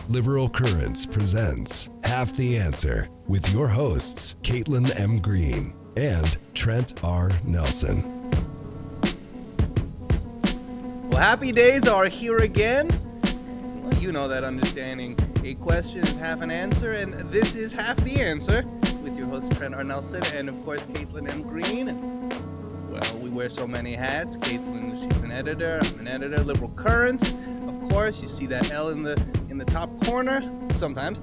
Liberal Currents presents Half the Answer with your hosts, Caitlin M. Green and Trent R. Nelson. Well, happy days are here again. Well, you know that understanding. A question is half an answer, and this is Half the Answer with your host, Trent R. Nelson, and of course, Caitlin M. Green. Well, we wear so many hats. Caitlin, she's an editor. I'm an editor. Liberal Currents, of course. You see that L in the top corner sometimes.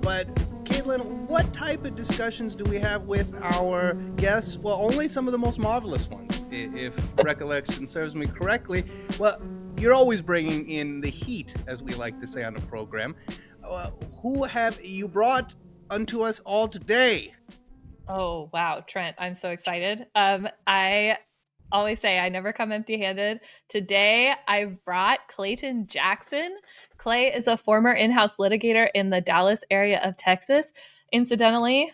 But Caitlin, what type of discussions do we have with our guests? Well, only some of the most marvelous ones, if recollection serves me correctly. Well, you're always bringing in the heat, as we like to say on the program. Who have you brought unto us all today? Oh, wow, Trent, I'm so excited. I always say I never come empty-handed. Today, I brought Clayton Jackson. Clay is a former in-house litigator in the Dallas area of Texas. Incidentally,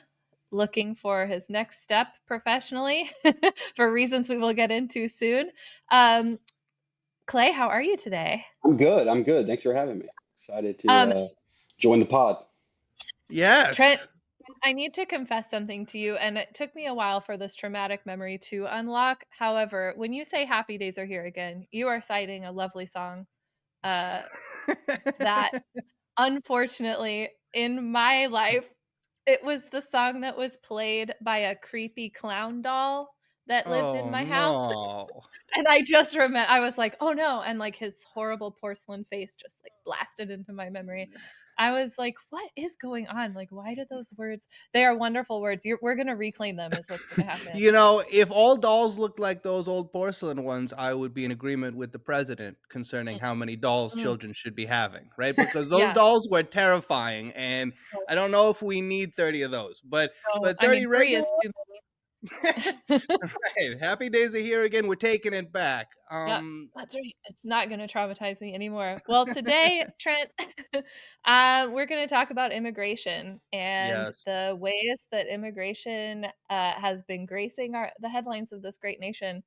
looking for his next step professionally for reasons we will get into soon. Clay, how are you today? I'm good. Thanks for having me. Excited Um, to join the pod. Yes. Trent, I need to confess something to you, and it took me a while for this traumatic memory to unlock. However, when you say happy days are here again, you are citing a lovely song that unfortunately in my life, it was the song that was played by a creepy clown doll that lived in Oh, my house. no. And I just remember, I was like, oh no. And like his horrible porcelain face just like blasted into my memory. I was like, what is going on? Like, why do those words, they are wonderful words. We're going to reclaim them is what's going to happen. You know, if all dolls looked like those old porcelain ones, I would be in agreement with the president concerning how many dolls children should be having, right? Because those Yeah. dolls were terrifying, and I don't know if we need 30 of those, but So, 30 3 regular is too many. Right. Happy days are here again. We're taking it back. Yeah, that's right. It's not going to traumatize me anymore. Well, today, Trent, we're going to talk about immigration and Yes. the ways that immigration has been gracing the headlines of this great nation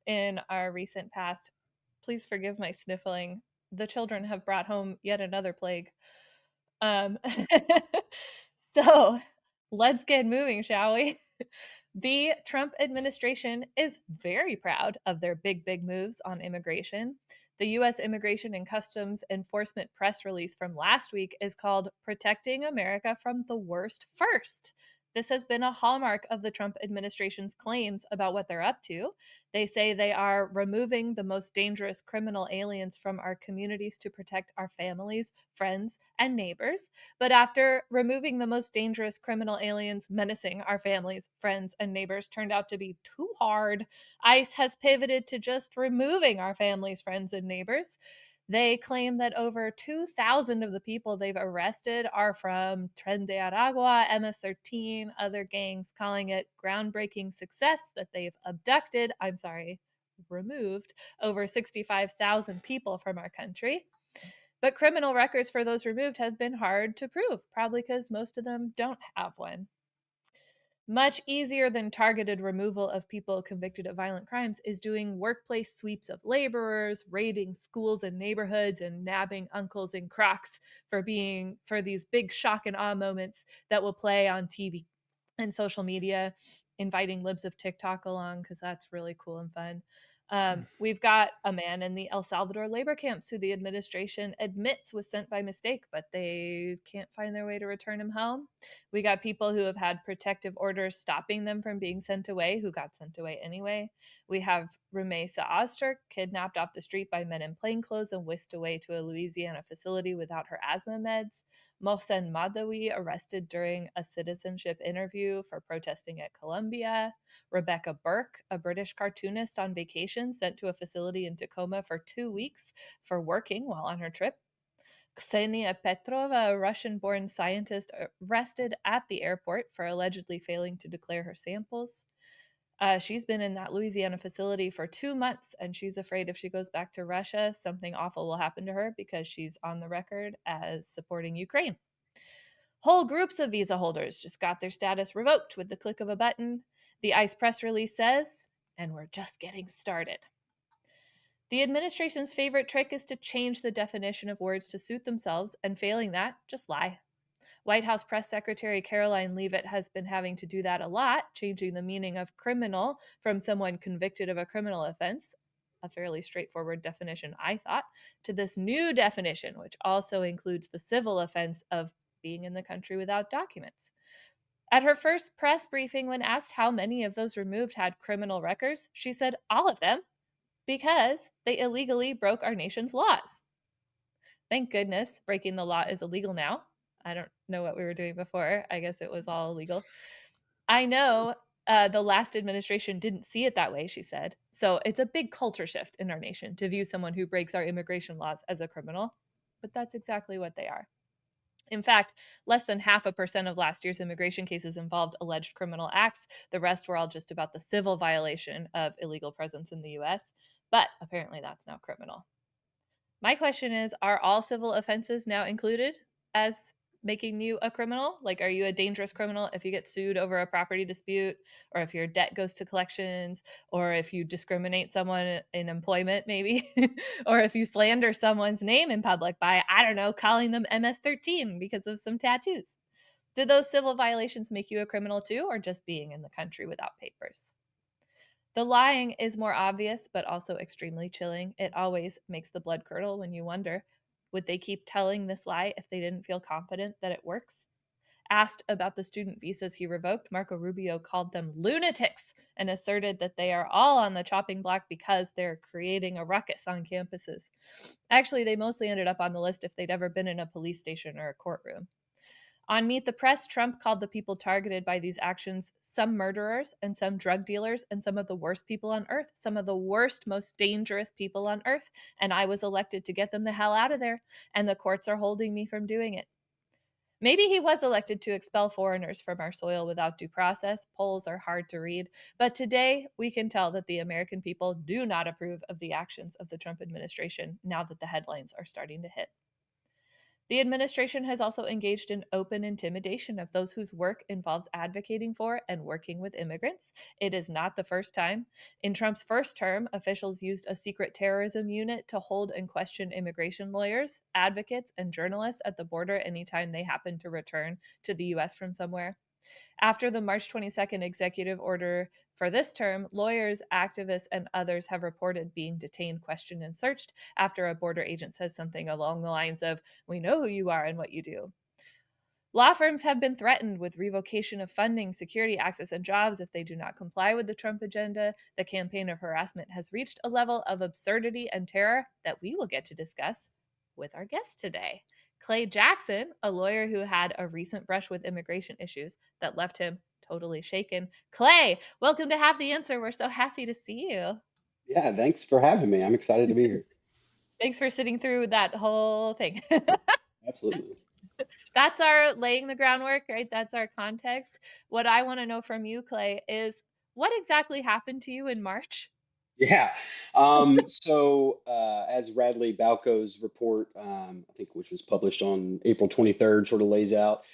in our recent past. Please forgive my sniffling. The children have brought home yet another plague. Um, so let's get moving, shall we? The Trump administration is very proud of their big moves on immigration. The U.S. Immigration and Customs Enforcement press release from last week is called Protecting America from the Worst First. This has been a hallmark of the Trump administration's claims about what they're up to. They say they are removing the most dangerous criminal aliens from our communities to protect our families, friends, and neighbors. But after removing the most dangerous criminal aliens menacing our families, friends, and neighbors turned out to be too hard, ICE has pivoted to just removing our families, friends, and neighbors. They claim that over 2,000 of the people they've arrested are from Tren de Aragua, MS-13, other gangs, calling it groundbreaking success that they've removed over 65,000 people from our country. But criminal records for those removed have been hard to prove, probably because most of them don't have one. Much easier than targeted removal of people convicted of violent crimes is doing workplace sweeps of laborers, raiding schools and neighborhoods, and nabbing uncles in Crocs for these big shock and awe moments that will play on TV and social media, inviting libs of TikTok along because that's really cool and fun. We've got a man in the El Salvador labor camps who the administration admits was sent by mistake, but they can't find their way to return him home. We got people who have had protective orders stopping them from being sent away, who got sent away anyway. We have Rumeysa Ozturk kidnapped off the street by men in plainclothes and whisked away to a Louisiana facility without her asthma meds. Mohsen Madawi arrested during a citizenship interview for protesting at Columbia. Rebecca Burke, a British cartoonist on vacation, sent to a facility in Tacoma for 2 weeks for working while on her trip. Ksenia Petrova, a Russian-born scientist, arrested at the airport for allegedly failing to declare her samples. She's been in that Louisiana facility for 2 months, and she's afraid if she goes back to Russia, something awful will happen to her because she's on the record as supporting Ukraine. Whole groups of visa holders just got their status revoked with the click of a button. The ICE press release says, and we're just getting started. The administration's favorite trick is to change the definition of words to suit themselves, and failing that, just lie. White House Press Secretary Caroline Leavitt has been having to do that a lot, changing the meaning of criminal from someone convicted of a criminal offense, a fairly straightforward definition, I thought, to this new definition, which also includes the civil offense of being in the country without documents. At her first press briefing, when asked how many of those removed had criminal records, she said all of them because they illegally broke our nation's laws. Thank goodness breaking the law is illegal now. I don't know what we were doing before. I guess it was all illegal. I know the last administration didn't see it that way, she said. So it's a big culture shift in our nation to view someone who breaks our immigration laws as a criminal. But that's exactly what they are. In fact, less than 0.5% of last year's immigration cases involved alleged criminal acts. The rest were all just about the civil violation of illegal presence in the US. But apparently that's now criminal. My question is, are all civil offenses now included as making you a criminal? Like, are you a dangerous criminal if you get sued over a property dispute, or if your debt goes to collections, or if you discriminate someone in employment, maybe, or if you slander someone's name in public by, I don't know, calling them MS-13 because of some tattoos? Do those civil violations make you a criminal too, or just being in the country without papers? The lying is more obvious, but also extremely chilling. It always makes the blood curdle when you wonder, would they keep telling this lie if they didn't feel confident that it works? Asked about the student visas he revoked, Marco Rubio called them lunatics and asserted that they are all on the chopping block because they're creating a ruckus on campuses. Actually, they mostly ended up on the list if they'd ever been in a police station or a courtroom. On Meet the Press, Trump called the people targeted by these actions some murderers and some drug dealers and some of the worst people on earth, some of the worst, most dangerous people on earth. And I was elected to get them the hell out of there, and the courts are holding me from doing it. Maybe he was elected to expel foreigners from our soil without due process. Polls are hard to read. But today, we can tell that the American people do not approve of the actions of the Trump administration now that the headlines are starting to hit. The administration has also engaged in open intimidation of those whose work involves advocating for and working with immigrants. It is not the first time. In Trump's first term, officials used a secret terrorism unit to hold and question immigration lawyers, advocates, and journalists at the border anytime they happened to return to the US from somewhere. After the March 22nd executive order for this term, lawyers, activists, and others have reported being detained, questioned, and searched after a border agent says something along the lines of, "We know who you are and what you do." Law firms have been threatened with revocation of funding, security access, and jobs if they do not comply with the Trump agenda. The campaign of harassment has reached a level of absurdity and terror that we will get to discuss with our guest today. Clay Jackson, a lawyer who had a recent brush with immigration issues that left him totally shaken. Clay, welcome to Have the Answer. We're so happy to see you. Yeah, thanks for having me. I'm excited to be here. Thanks for sitting through that whole thing. Absolutely. That's our laying the groundwork, right? That's our context. What I want to know from you, Clay, is what exactly happened to you in March? Yeah. As Radley Balco's report, I think which was published on April 23rd, sort of lays out,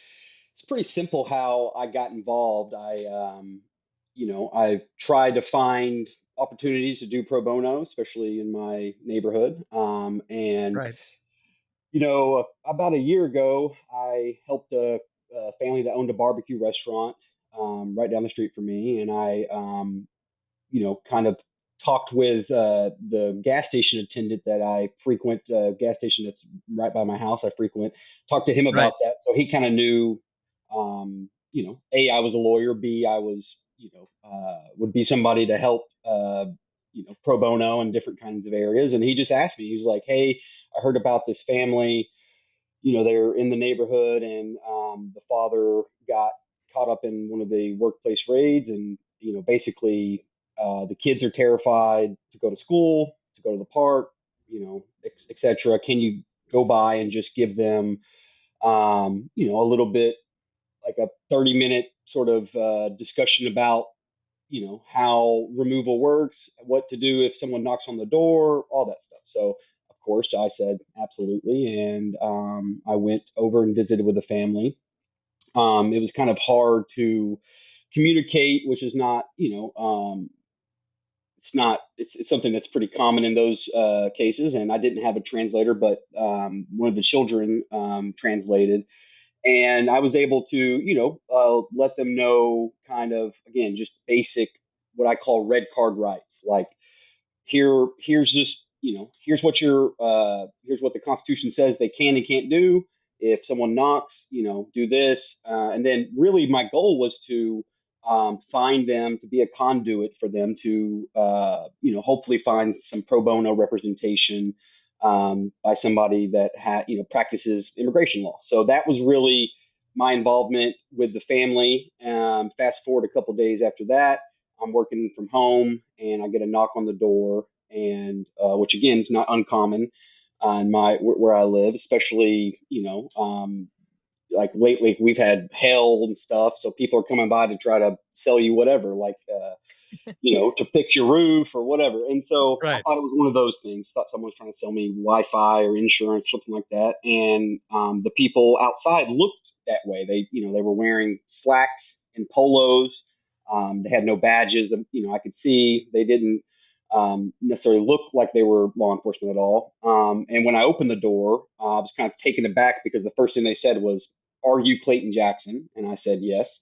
it's pretty simple how I got involved. I tried to find opportunities to do pro bono, especially in my neighborhood. And Right. About a year ago, I helped a family that owned a barbecue restaurant right down the street from me, and kind of talked with the gas station attendant that I frequent, gas station that's right by my house. I frequent. Talked to him Right. about that, so he kind of knew, A, I was a lawyer. B, I was, would be somebody to help, pro bono in different kinds of areas. And he just asked me. He was like, "Hey, I heard about this family. They're in the neighborhood, and the father got caught up in one of the workplace raids, and basically the kids are terrified to go to school, to go to the park, etc. Can you go by and just give them, a little bit, like a 30-minute sort of discussion about how removal works, what to do if someone knocks on the door, all that stuff." So of course I said absolutely, and I went over and visited with the family. It was kind of hard to communicate, which is not it's something that's pretty common in those cases. And I didn't have a translator, but one of the children translated, and I was able to, let them know kind of, again, just basic, what I call red card rights. Like, here's just, here's what here's what the Constitution says they can and can't do. If someone knocks, do this. And then really my goal was to find them, to be a conduit for them to, hopefully find some pro bono representation by somebody that practices immigration law. So that was really my involvement with the family. Fast forward a couple days after that, I'm working from home and I get a knock on the door, and which again is not uncommon in where I live, especially like lately we've had hail and stuff, so people are coming by to try to sell you whatever, like to fix your roof or whatever. And so I Right. thought it was one of those things. Thought someone was trying to sell me Wi-Fi or insurance, something like that. And the people outside looked that way. They were wearing slacks and polos. They had no badges. I could see they didn't necessarily look like they were law enforcement at all. And when I opened the door, I was kind of taken aback because the first thing they said was, "Are you Clayton Jackson?" And I said, "Yes."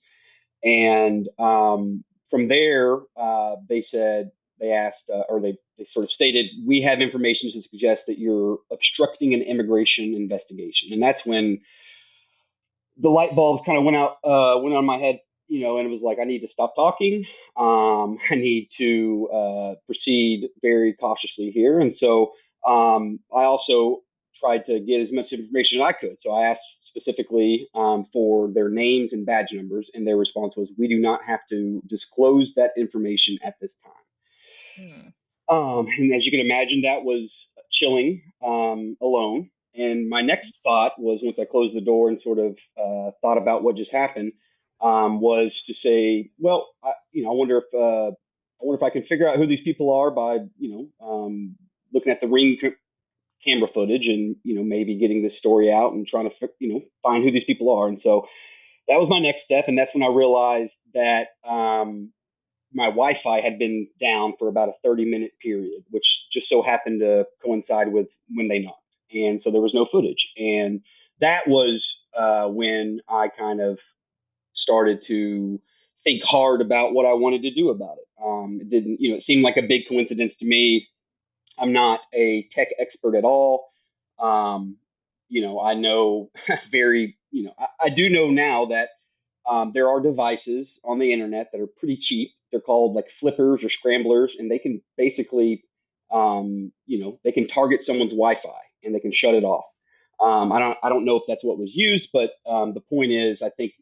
And from there, they asked, or they sort of stated, "We have information to suggest that you're obstructing an immigration investigation." And that's when the light bulbs kind of went on my head, and it was like, I need to stop talking. I need to proceed very cautiously here. And so I also tried to get as much information as I could. So I asked specifically for their names and badge numbers, and their response was, "We do not have to disclose that information at this time." Hmm. And as you can imagine, that was chilling alone. And my next thought was, once I closed the door and sort of thought about what just happened, was to say, well, I wonder if I can figure out who these people are by, looking at the camera footage and, maybe getting this story out and trying to, find who these people are. And so that was my next step. And that's when I realized that my Wi-Fi had been down for about a 30-minute period, which just so happened to coincide with when they knocked. And so there was no footage. And that was when I kind of started to think hard about what I wanted to do about it. It didn't, it seemed like a big coincidence to me. I'm not a tech expert at all. Um, I know I do know now that there are devices on the internet that are pretty cheap. They're called like flippers or scramblers, and they can basically, they can target someone's Wi-Fi and they can shut it off. I don't know if that's what was used, but the point is, I think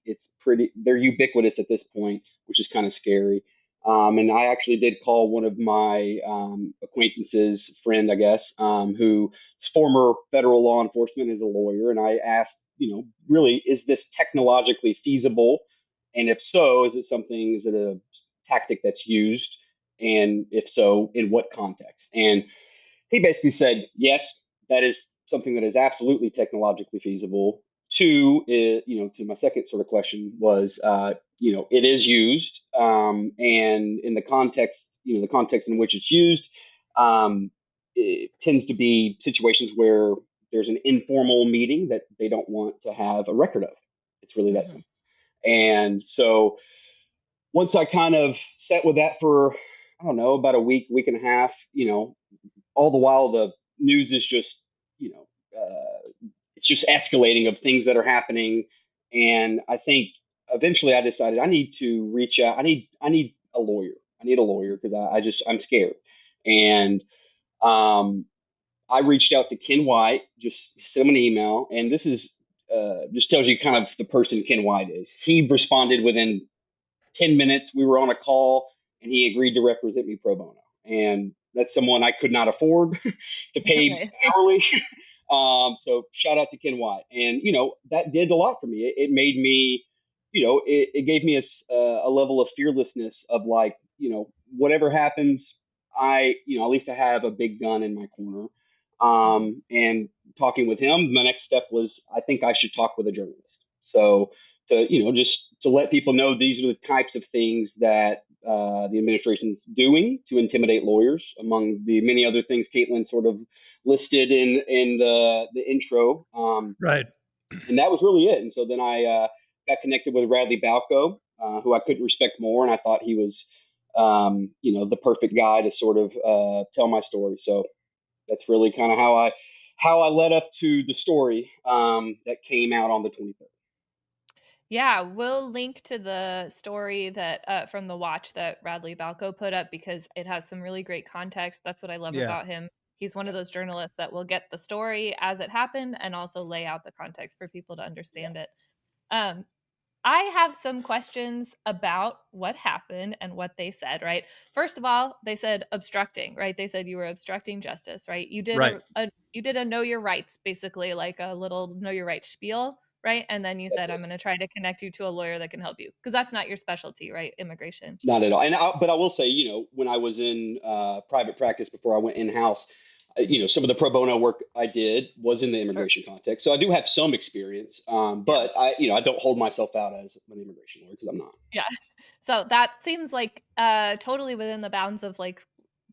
they're ubiquitous at this point, which is kind of scary. And I actually did call one of my acquaintances, friend, I guess, who former federal law enforcement, is a lawyer, and I asked, really, is this technologically feasible? And if so, is it a tactic that's used? And if so, in what context? And he basically said, yes, that is something that is absolutely technologically feasible. Two is, to my second sort of question was, it is used, and in the context, the context in which it's used, it tends to be situations where there's an informal meeting that they don't want to have a record of. It's really that Mhm. simple. And so once I kind of sat with that for, I don't know, about a week and a half, all the while the news is just, you know, it's just escalating of things that are happening. And I think eventually I decided I need to reach out. I need a lawyer. I need a lawyer because I'm scared. And um, I reached out to Ken White, just sent him an email, and this is just tells you kind of the person Ken White is. He responded within 10 minutes. We were on a call, and he agreed to represent me pro bono. And that's someone I could not afford to pay Right. hourly. So shout out to Ken White. And, that did a lot for me. It made me, it gave me a level of fearlessness of like, whatever happens, at least I have a big gun in my corner. Mhm. And talking with him, my next step was, I think I should talk with a journalist. So just to let people know, these are the types of things that the administration's doing to intimidate lawyers, among the many other things Caitlin sort of listed in the intro. Right. And that was really it. And so then I got connected with Radley Balco, who I couldn't respect more, and I thought he was, the perfect guy to sort of tell my story. So that's really kind of how I led up to the story that came out on the 23rd. Yeah, we'll link to the story that from the watch that Radley Balco put up because it has some really great context. That's what I love Yeah. about him. He's one of those journalists that will get the story as it happened and also lay out the context for people to understand it. Um, I have some questions about what happened and what they said, right? First of all, they said obstructing, right? They said you were obstructing justice, right? You did Right. you did a know your rights, basically like a little know your rights spiel, right? And then you That's said it. I'm going to try to connect you to a lawyer that can help you because that's not your specialty, right? Immigration. Not at all. But I will say, when I was in private practice before I went in house, some of the pro bono work I did was in the Sure. immigration context. So I do have some experience, Yeah. but I don't hold myself out as an immigration lawyer because I'm not. Yeah. So that seems like totally within the bounds of like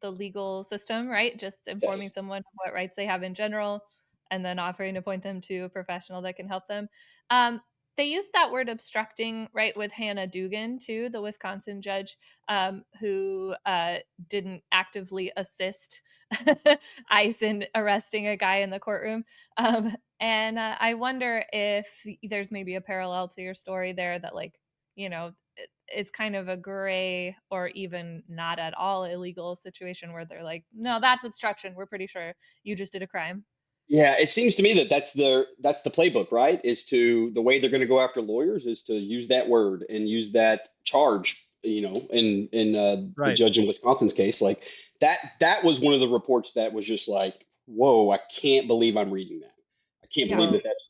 the legal system, right? Just informing Yes. someone what rights they have in general and then offering to point them to a professional that can help them. Um, they used that word obstructing, right, with Hannah Dugan, too, the Wisconsin judge who didn't actively assist ICE in arresting a guy in the courtroom. And I wonder if there's maybe a parallel to your story there that, like, it's kind of a gray or even not at all illegal situation where they're like, no, that's obstruction. We're pretty sure you just did a crime. Yeah, it seems to me that that's the playbook, right? Is to the way they're going to go after lawyers is to use that word and use that charge. In the Right. judge in Wisconsin's case, like that was one of the reports that was just like, whoa, I can't believe I'm reading that. I can't Yeah. believe Well, that's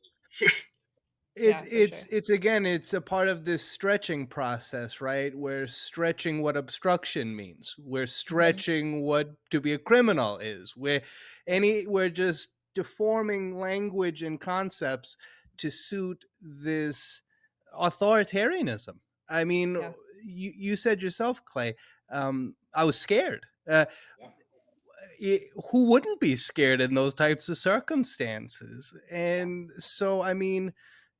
it's Yeah, for it's sure. it's again, it's a part of this stretching process, right? We're stretching what obstruction means. We're Mhm. stretching what to be a criminal is. Yeah. We're just deforming language and concepts to suit this authoritarianism. I mean, Yeah. you said yourself, Clay. I was scared. yeah, Who wouldn't be scared in those types of circumstances? Yeah. And so, I mean,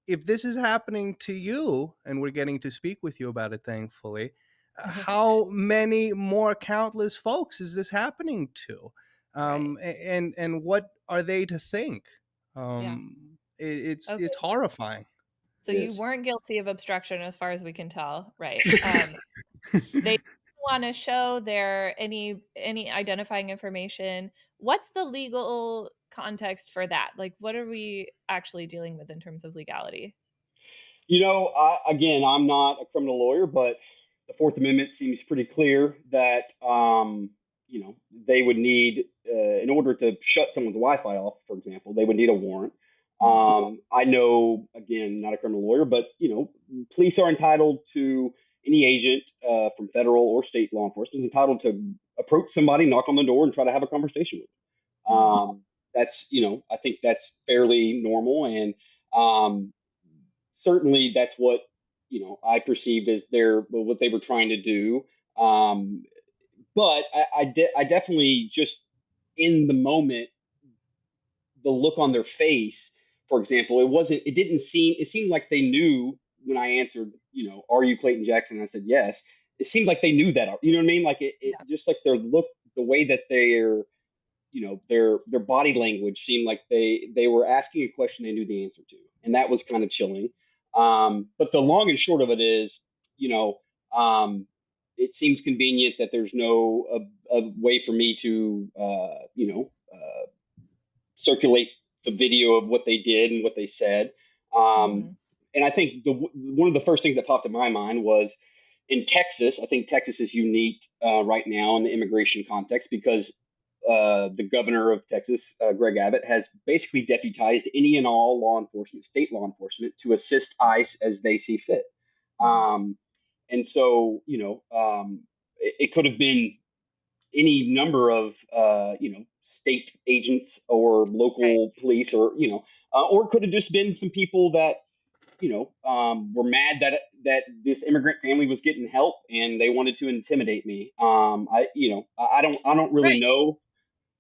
if this is happening to you, and we're getting to speak with you about it, thankfully, how many more countless folks is this happening to? Right. And what are they to think? Yeah. It's Okay. horrifying. So it you is. weren't guilty of obstruction as far as we can tell, right? They want to show their any identifying information. What's the legal context for that? Like, what are we actually dealing with in terms of legality? Again, I'm not a criminal lawyer, but the Fourth Amendment seems pretty clear that they would need, in order to shut someone's Wi-Fi off, for example, they would need a warrant. Mhm. I know, again, not a criminal lawyer, but police are entitled to any agent from federal or state law enforcement is entitled to approach somebody, knock on the door, and try to have a conversation with them. Mhm. That's I think that's fairly normal, and um, certainly that's what I perceived as what they were trying to do. Um, but I definitely just in the moment, the look on their face, for example, it seemed like they knew when I answered, are you Clayton Jackson? And I said yes. It seemed like they knew that, you know what I mean? Like it Yeah. just like their look, the way that their body language seemed like they were asking a question they knew the answer to, and that was kind of chilling. But the long and short of it is, you know, um, it seems convenient that there's no a way for me to circulate the video of what they did and what they said. Mhm. And I think one of the first things that popped in my mind was in Texas. I think Texas is unique right now in the immigration context because the governor of Texas, Greg Abbott, has basically deputized any and all law enforcement, state law enforcement, to assist ICE as they see fit. Mhm. And so, it could have been any number of state agents or Right. local police or it could have just been some people that were mad that this immigrant family was getting help and they wanted to intimidate me. I don't really Right. know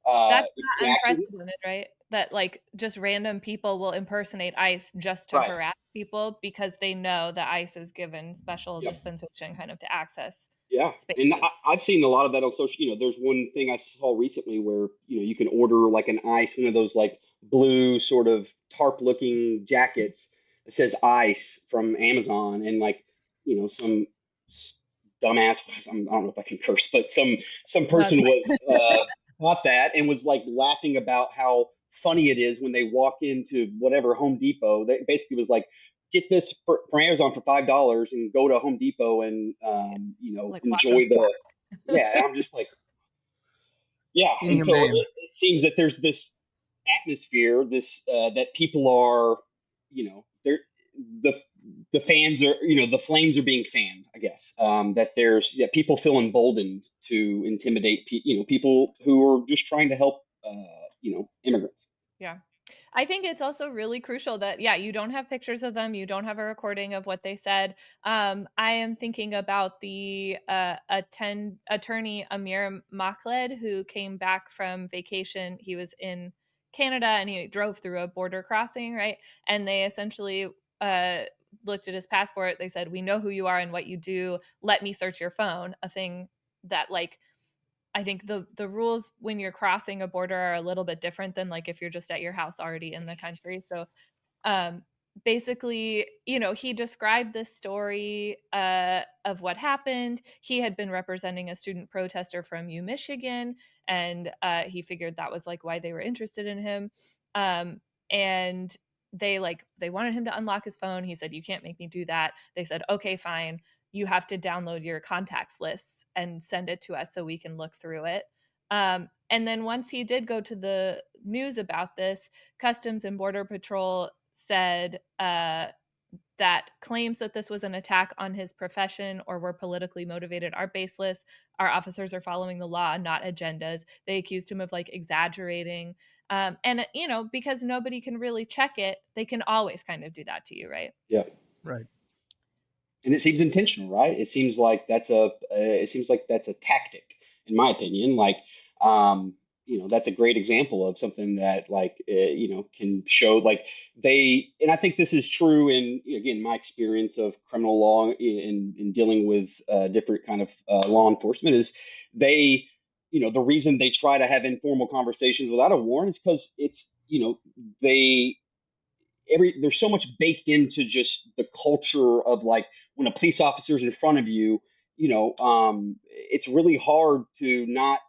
That's not exactly. unprecedented, right? That like just random people will impersonate ICE just to Right. harass people because they know that ICE is given special Yep. dispensation kind of to access Yeah, and spaces. I've seen a lot of that on social. There's one thing I saw recently where you can order like an ice, one of those like blue sort of tarp-looking jackets that says ice from Amazon, and like some dumbass. I don't know if I can curse, but some No, it's person was bought that and was like laughing about how funny it is when they walk into whatever Home Depot. They basically was like, get this from Amazon for $5 and go to Home Depot and like watch us enjoy talk. the yeah. And I'm just like, yeah. And so Inhumane. it seems that there's this atmosphere, this that people are, they're the the fans are, the flames are being fanned. I guess that there's people feel emboldened to intimidate people who are just trying to help immigrants. Yeah. I think it's also really crucial that, yeah, you don't have pictures of them, you don't have a recording of what they said. I am thinking about the attorney Amir Makhled, who came back from vacation. He was in Canada and he drove through a border crossing, right? And they essentially uh, looked at his passport. They said, "We know who you are and what you do. Let me search your phone." A thing that like I think the rules when you're crossing a border are a little bit different than like if you're just at your house already in the country. So um basically, he described this story of what happened. He had been representing a student protester from U Michigan, and he figured that was like why they were interested in him. And they wanted him to unlock his phone. He said, "You can't make me do that." They said, "Okay, fine, you have to download your contacts lists and send it to us so we can look through it." And then once he did go to the news about this, Customs and Border Patrol said that claims that this was an attack on his profession or were politically motivated are baseless. Our officers are following the law, not agendas. They accused him of like exaggerating. And, because nobody can really check it, they can always kind of do that to you, right? Yeah. Right. And it seems intentional, right? It seems like that's a tactic, in my opinion. Like, that's a great example of something that, like, can show like and I think this is true in, again, my experience of criminal law in dealing with different kind of law enforcement is they, the reason they try to have informal conversations without a warrant is because they there's so much baked into just the culture of like when a police officer is in front of you, it's really hard to not,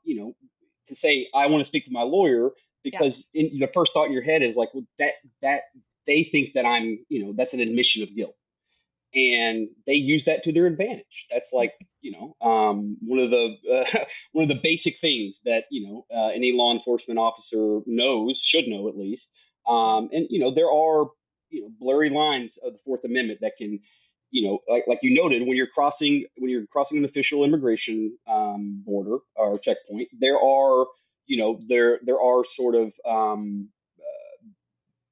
to say I want to speak to my lawyer Yeah. because the first thought in your head is like, well, that they think that I'm, that's an admission of guilt, and they use that to their advantage. That's like, one of the one of the basic things that any law enforcement officer should know at least. And there are blurry lines of the Fourth Amendment that can, like you noted, when you're crossing an official immigration border or checkpoint, there are sort of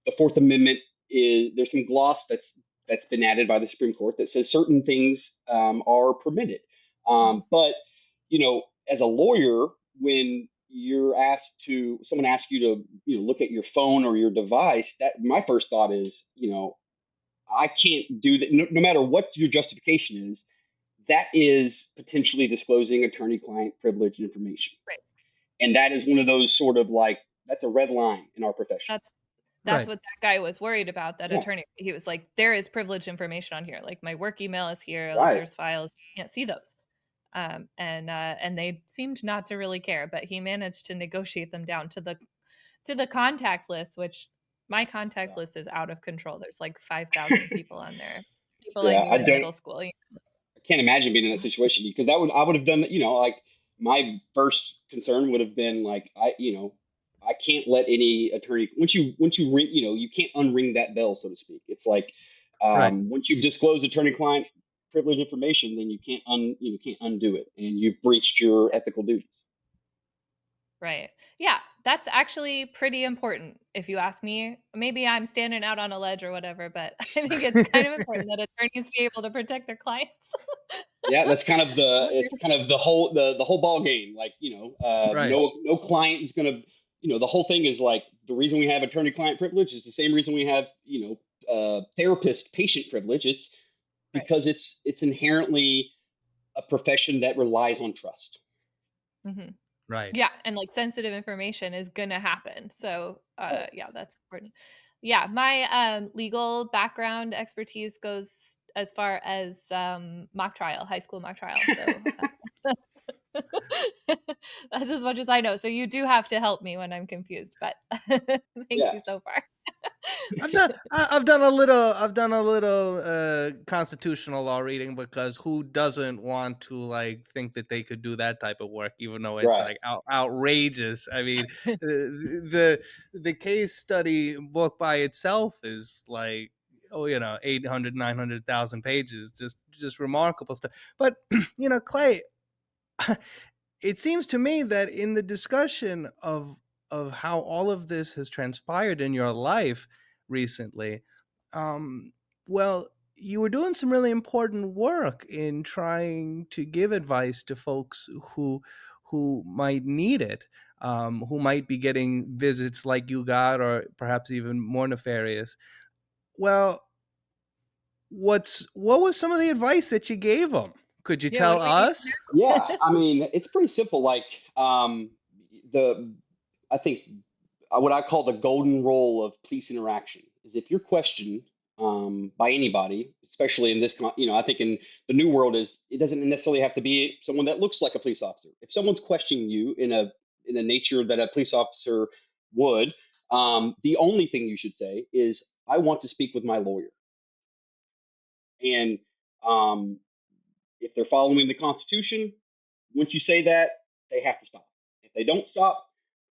the Fourth Amendment is there's some gloss that's been added by the Supreme Court that says certain things are permitted. But as a lawyer, when someone asks you to look at your phone or your device, that my first thought is I can't do that. No matter what your justification is, that is potentially disclosing attorney-client privileged information, Right. and that is one of those sort of like that's a red line in our profession. That's Right. what that guy was worried about, that Yeah. attorney. He was like, there is privileged information on here. Like my work email is here, like Right. there's files, you can't see those. And they seemed not to really care, but he managed to negotiate them down to the contacts list, which my contacts Yeah. list is out of control. There's like 5,000 people on there. People I Yeah. knew in middle school. I can't imagine being in that situation because I would have done, like my first concern would have been like, I can't let any attorney, once you ring, you can't unring that bell, so to speak. It's like, Right. once you've disclosed attorney-client privilege information, then you can't undo it, and you've breached your ethical duties. Right. Yeah. that's actually pretty important if you ask me. Maybe I'm standing out on a ledge or whatever, but I think it's kind of important that attorneys be able to protect their clients. Yeah, that's kind of the whole ball game. Like, Right. no client is gonna, the whole thing is like the reason we have attorney-client privilege is the same reason we have, therapist-patient privilege. It's Right. because it's inherently a profession that relies on trust. Hmm. Right. Yeah, and like sensitive information is gonna happen. So Right. yeah, that's important. Yeah, my legal background expertise goes as far as mock trial, high school mock trial. So that's as much as I know. So you do have to help me when I'm confused, but thank Yeah. you so far. I've done a little constitutional law reading, because who doesn't want to like think that they could do that type of work, even though it's Right. like outrageous. I mean, the case study book by itself is like, 800, 900,000 pages, just remarkable stuff. But Clay, it seems to me that in the discussion of how all of this has transpired in your life recently, um, well, you were doing some really important work in trying to give advice to folks who might need it, who might be getting visits like you got, or perhaps even more nefarious. Well, what was some of the advice that you gave them? Could you Yeah, what tell do we need us? to Yeah. know? I mean, it's pretty simple. Like, the I think what I call the golden rule of police interaction is if you're questioned by anybody, especially in this, I think in the new world, is it doesn't necessarily have to be someone that looks like a police officer. If someone's questioning you in a nature that a police officer would, the only thing you should say is, "I want to speak with my lawyer." And um, if they're following the Constitution, once you say that, they have to stop. If they don't stop,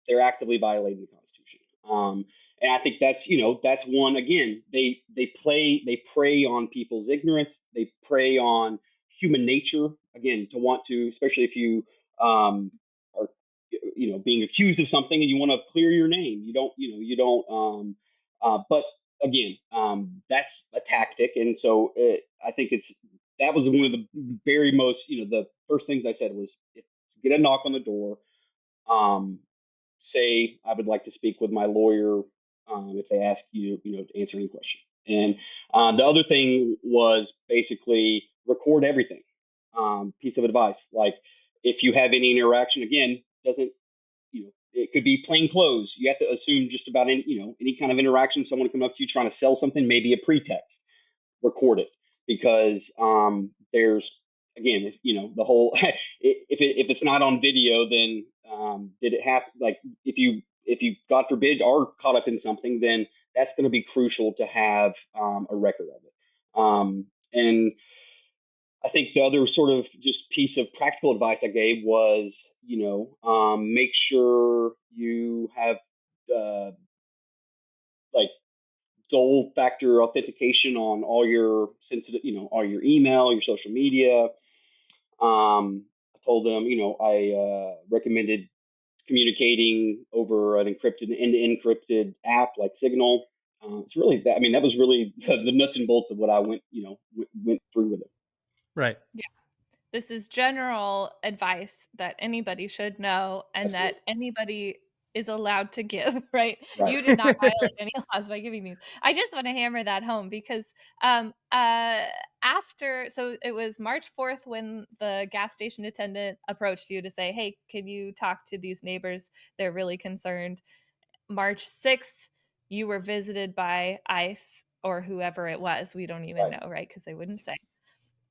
they're actively violating the Constitution. And I think that's one. Again, they prey on people's ignorance. They prey on human nature. Again, to want to, especially if you are being accused of something and you want to clear your name. But again, that's a tactic, and so I think that was one of the very most, the first things I said was, if, get a knock on the door. Um, Say, I would like to speak with my lawyer, if they ask you, to answer any question. And the other thing was basically record everything. Piece of advice, like, if you have any interaction, again, doesn't, it could be plain clothes. You have to assume just about any kind of interaction, someone come up to you trying to sell something, maybe a pretext, record it, because there's, again, if the whole if it's not on video, then did it happen? Like, if you God forbid are caught up in something, then that's going to be crucial to have a record of it. And I think the other sort of just piece of practical advice I gave was, make sure you have uh, like dual factor authentication on all your sensitive, all your email, your social media. I told them, I recommended communicating over an encrypted, end-to-end encrypted app like Signal. It's really that. I mean, that was really the nuts and bolts of what I went through with it. Right. This is general advice that anybody should know and that Absolutely. anybody is allowed to give, right? Right. You did not violate any laws by giving these. I just want to hammer that home because after, so it was March 4th when the gas station attendant approached you to say, "Hey, can you talk to these neighbors? They're really concerned." March 6th, you were visited by ICE or whoever it was. We don't even Right. know, right? Because they wouldn't say.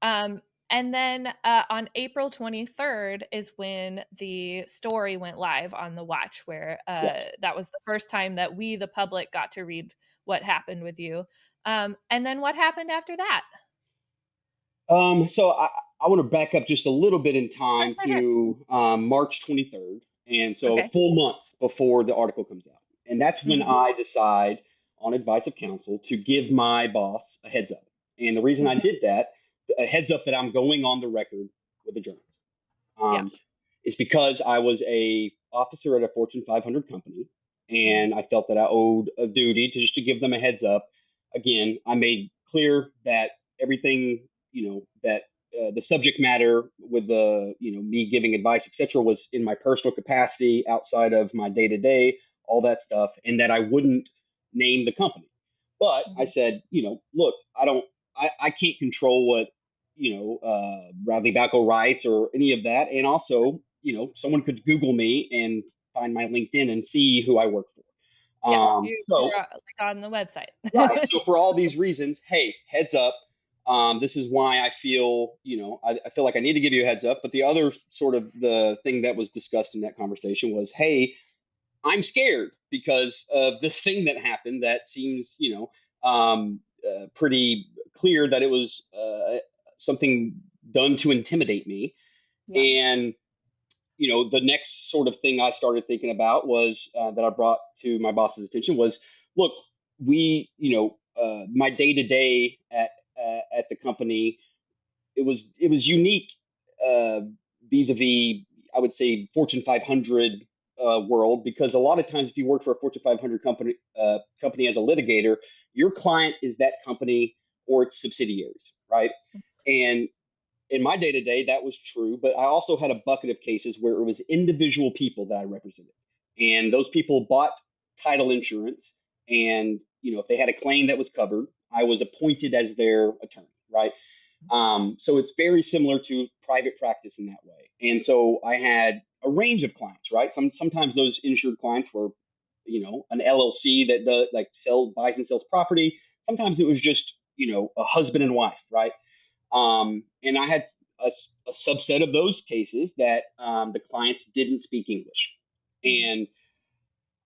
Um, and then on April 23rd is when the story went live on the Watch, where Yes. that was the first time that we, the public, got to read what happened with you. And then what happened after that? So I want to back up just a little bit in Sure, time sure, sure. to March 23rd. And so a Okay. full month before the article comes out. And that's when Hmm. I decide, on advice of counsel, to give my boss a heads up. And the reason I Hmm. did that, a heads up that I'm going on the record with a journalist, Yeah. is because I was a officer at a Fortune 500 company, and I felt that I owed a duty to just to give them a heads up. Again, I made clear that everything, that the subject matter with the, me giving advice, etc., was in my personal capacity outside of my day to day, all that stuff, and that I wouldn't name the company. But I said, look, I can't control what, Bradley Bacco writes or any of that. And also, someone could Google me and find my LinkedIn and see who I work for. Yeah, So you're like on the website. right. So for all these reasons, hey, heads up. This is why I feel, I feel like I need to give you a heads up. But the other sort of the thing that was discussed in that conversation was, hey, I'm scared because of this thing that happened that seems, pretty clear that it was something done to intimidate me. Yeah. And, the next sort of thing I started thinking about was that I brought to my boss's attention was, look, my day to day at the company, it was unique uh, vis-a-vis, I would say, Fortune 500 world, because a lot of times if you work for a Fortune 500 company as a litigator, your client is that company or its subsidiaries, right? And in my day to day, that was true, but I also had a bucket of cases where it was individual people that I represented, and those people bought title insurance, and if they had a claim that was covered, I was appointed as their attorney, right? So it's very similar to private practice in that way. And so I had a range of clients, right? Sometimes those insured clients were, an LLC that does like buys and sells property. Sometimes it was just, a husband and wife, right? And I had a subset of those cases that the clients didn't speak English, and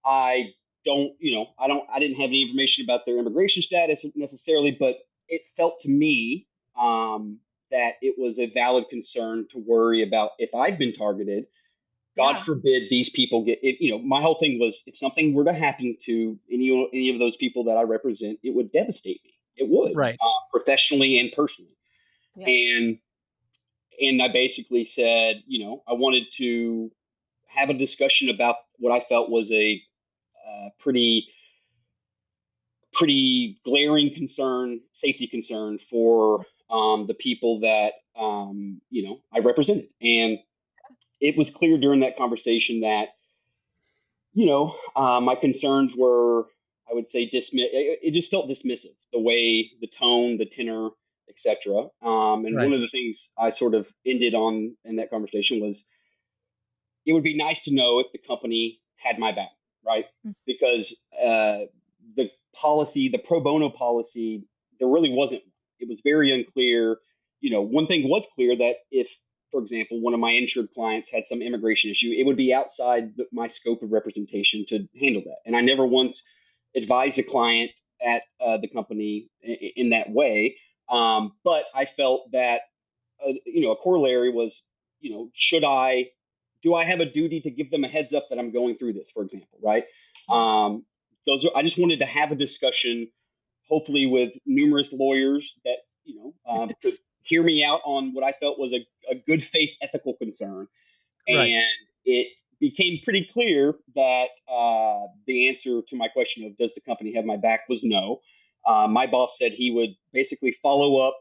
I I didn't have any information about their immigration status necessarily, but it felt to me that it was a valid concern to worry about if I'd been targeted. God Yeah. forbid these people get it. My whole thing was if something were to happen to any of those people that I represent, it would devastate me. It would, Right. professionally and personally. Yeah. And I basically said, I wanted to have a discussion about what I felt was a pretty glaring concern, safety concern for the people that I represented. And it was clear during that conversation that my concerns were, I would say, it just felt dismissive, the way, the tone, the tenor, etc. And Right. one of the things I sort of ended on in that conversation was, it would be nice to know if the company had my back, right? Because the pro bono policy, there really wasn't. It was very unclear. One thing was clear, that if, for example, one of my insured clients had some immigration issue, it would be outside my scope of representation to handle that. And I never once advised a client at the company in that way. But I felt that a corollary was, should I, do I have a duty to give them a heads up that I'm going through this, for example, right? I just wanted to have a discussion, hopefully with numerous lawyers that, could hear me out on what I felt was a good faith ethical concern. Right. And it became pretty clear that the answer to my question of does the company have my back was no. My boss said he would basically follow up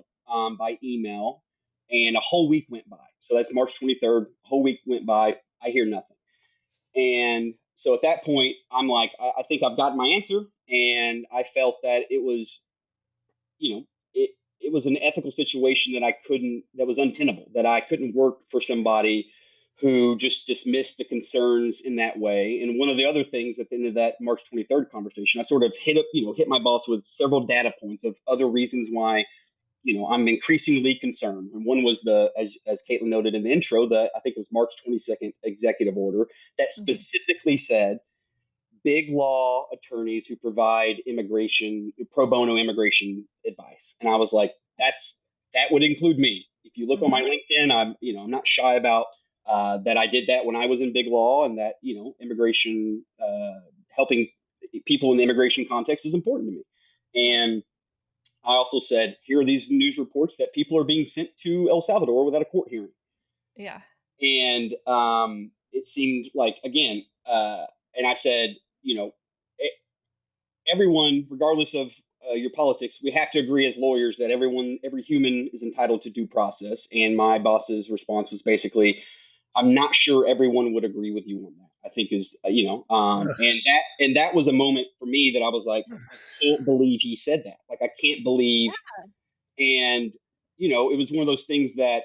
by email, and a whole week went by. So that's March 23rd. A whole week went by. I hear nothing. And so at that point, I'm like, I think I've gotten my answer. And I felt that it was, it was an ethical situation that was untenable, that I couldn't work for somebody who just dismissed the concerns in that way. And one of the other things at the end of that March 23rd conversation, I sort of hit my boss with several data points of other reasons why, I'm increasingly concerned. And one was as Caitlin noted in the intro, I think it was March 22nd executive order that specifically said big law attorneys who provide pro bono immigration advice. And I was like, that would include me. If you look on my LinkedIn, I'm not shy about that. I did that when I was in big law, and that, immigration, helping people in the immigration context is important to me. And I also said, here are these news reports that people are being sent to El Salvador without a court hearing. Yeah. And it seemed like, again, and I said, everyone, regardless of your politics, we have to agree as lawyers that every human is entitled to due process. And my boss's response was basically, I'm not sure everyone would agree with you on that. I think is, and that was a moment for me that I was like, I can't believe he said that. Like, I can't believe. And, it was one of those things that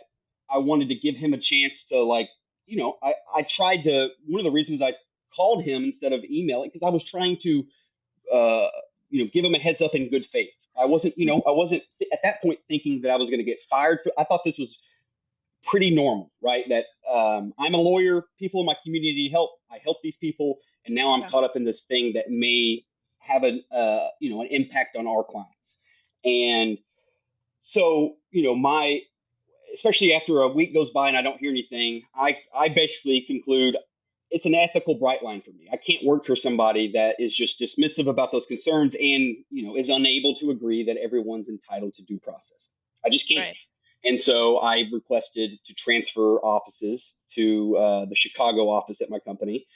I wanted to give him a chance to, like, I tried to, one of the reasons I called him instead of emailing, because I was trying to, give him a heads up in good faith. I wasn't at that point thinking that I was going to get fired. I thought this was pretty normal, right? That I'm a lawyer, people in my community help, I help these people, and now I'm caught up in this thing that may have an impact on our clients. And so, especially after a week goes by and I don't hear anything, I basically conclude it's an ethical bright line for me. I can't work for somebody that is just dismissive about those concerns and, is unable to agree that everyone's entitled to due process. I just can't. Right. And so I requested to transfer offices to the Chicago office at my company.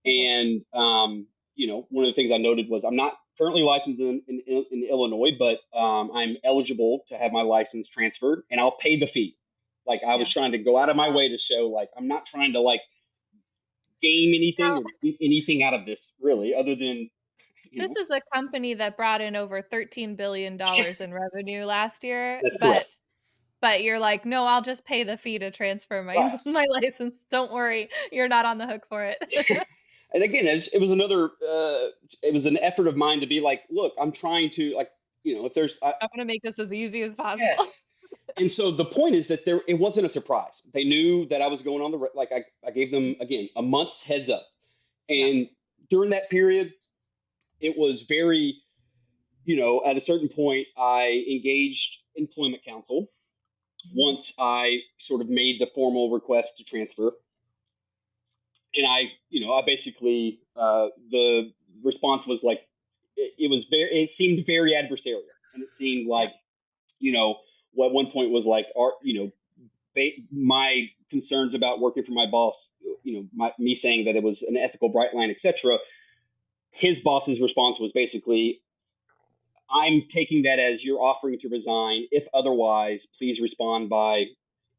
And, one of the things I noted was I'm not currently licensed in Illinois, but I'm eligible to have my license transferred, and I'll pay the fee. Like, I was trying to go out of my way to show, like, I'm not trying to, like, game anything or get anything out of this, really, other than, This is a company that brought in over $13 billion in revenue last year. That's correct. But you're like, no, I'll just pay the fee to transfer Right. my license. Don't worry, you're not on the hook for it. And again, it was another, it was an effort of mine to be like, look, I'm trying to, like, if there's, I'm gonna make this as easy as possible. yes. And so the point is that it wasn't a surprise. They knew that I was going on like I gave them, again, a month's heads up. And during that period, it was very, at a certain point, I engaged employment counsel once I sort of made the formal request to transfer. And I basically, the response was like, it seemed very adversarial. And it seemed like, what one point was like, my concerns about working for my boss, me saying that it was an ethical bright line, etc. His boss's response was basically, I'm taking that as you're offering to resign. If otherwise, please respond by